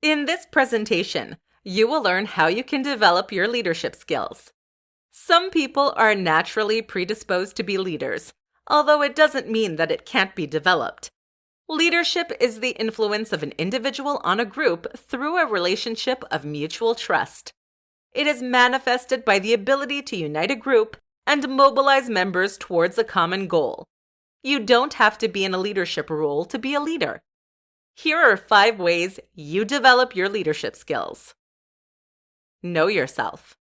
In this presentation, you will learn how you can develop your leadership skills. Some people are naturally predisposed to be leaders, although it doesn't mean that it can't be developed. Leadership is the influence of an individual on a group through a relationship of mutual trust. It is manifested by the ability to unite a group and mobilize members towards a common goal. You don't have to be in a leadership role to be a leader. Here are 5 ways you develop your leadership skills. Know yourself.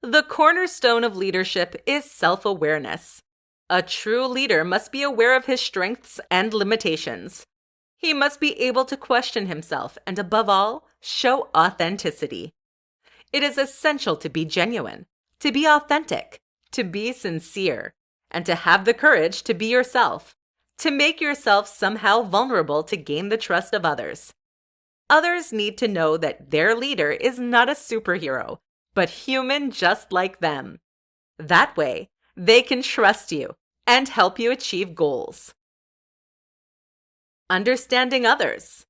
The cornerstone of leadership is self-awareness. A true leader must be aware of his strengths and limitations. He must be able to question himself and, above all, show authenticity. It is essential to be genuine, to be authentic, to be sincere, and to have the courage to be yourself, to make yourself somehow vulnerable to gain the trust of others. Others need to know that their leader is not a superhero, but human just like them. That way, they can trust you and help you achieve goals. Understanding others.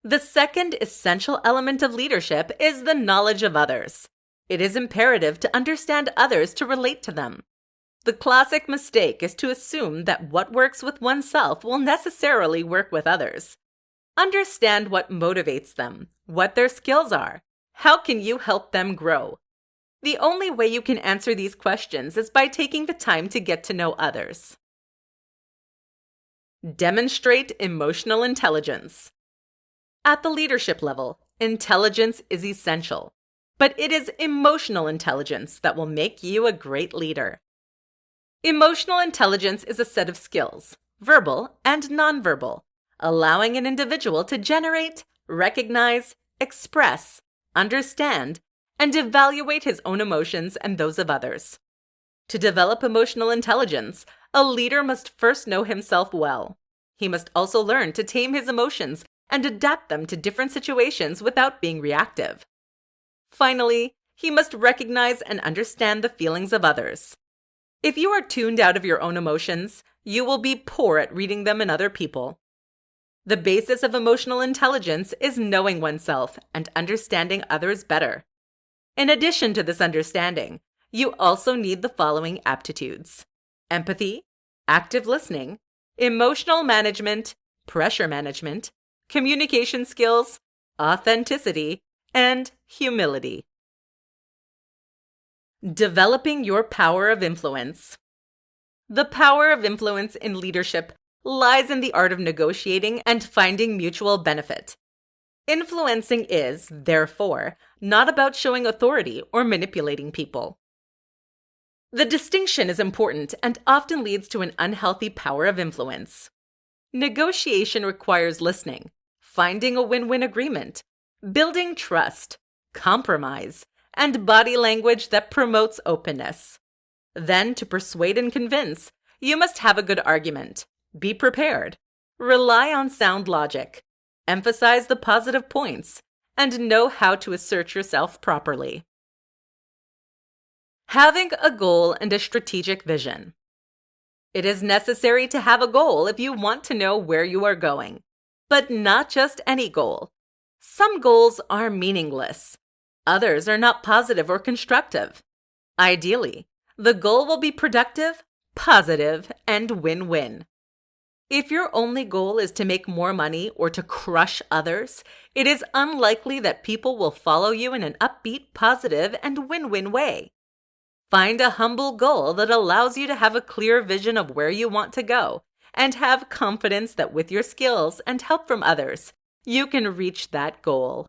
The second essential element of leadership is the knowledge of others. It is imperative to understand others to relate to them. The classic mistake is to assume that what works with oneself will necessarily work with others. Understand what motivates them, what their skills are. How can you help them grow? The only way you can answer these questions is by taking the time to get to know others. Demonstrate emotional intelligence. At the leadership level, intelligence is essential, but it is emotional intelligence that will make you a great leader. Emotional intelligence is a set of skills, verbal and nonverbal, allowing an individual to generate, recognize, express, understand, and evaluate his own emotions and those of others. To develop emotional intelligence, a leader must first know himself well. He must also learn to tame his emotions and adapt them to different situations without being reactive. Finally, he must recognize and understand the feelings of others. If you are tuned out of your own emotions, you will be poor at reading them in other people. The basis of emotional intelligence is knowing oneself and understanding others better. In addition to this understanding, you also need the following aptitudes: empathy, active listening, emotional management, pressure management, communication skills, authenticity, and humility. Developing your power of influence. The power of influence in leadership lies in the art of negotiating and finding mutual benefit. Influencing is, therefore, not about showing authority or manipulating people. The distinction is important and often leads to an unhealthy power of influence. Negotiation requires listening, finding a win-win agreement, building trust, compromise, and body language that promotes openness. Then, to persuade and convince, you must have a good argument, be prepared, rely on sound logic, emphasize the positive points, and know how to assert yourself properly. Having a goal and a strategic vision. It is necessary to have a goal if you want to know where you are going, but not just any goal. Some goals are meaningless. Others are not positive or constructive. Ideally, the goal will be productive, positive, and win-win. If your only goal is to make more money or to crush others, it is unlikely that people will follow you in an upbeat, positive, and win-win way. Find a humble goal that allows you to have a clear vision of where you want to go and have confidence that with your skills and help from others, you can reach that goal.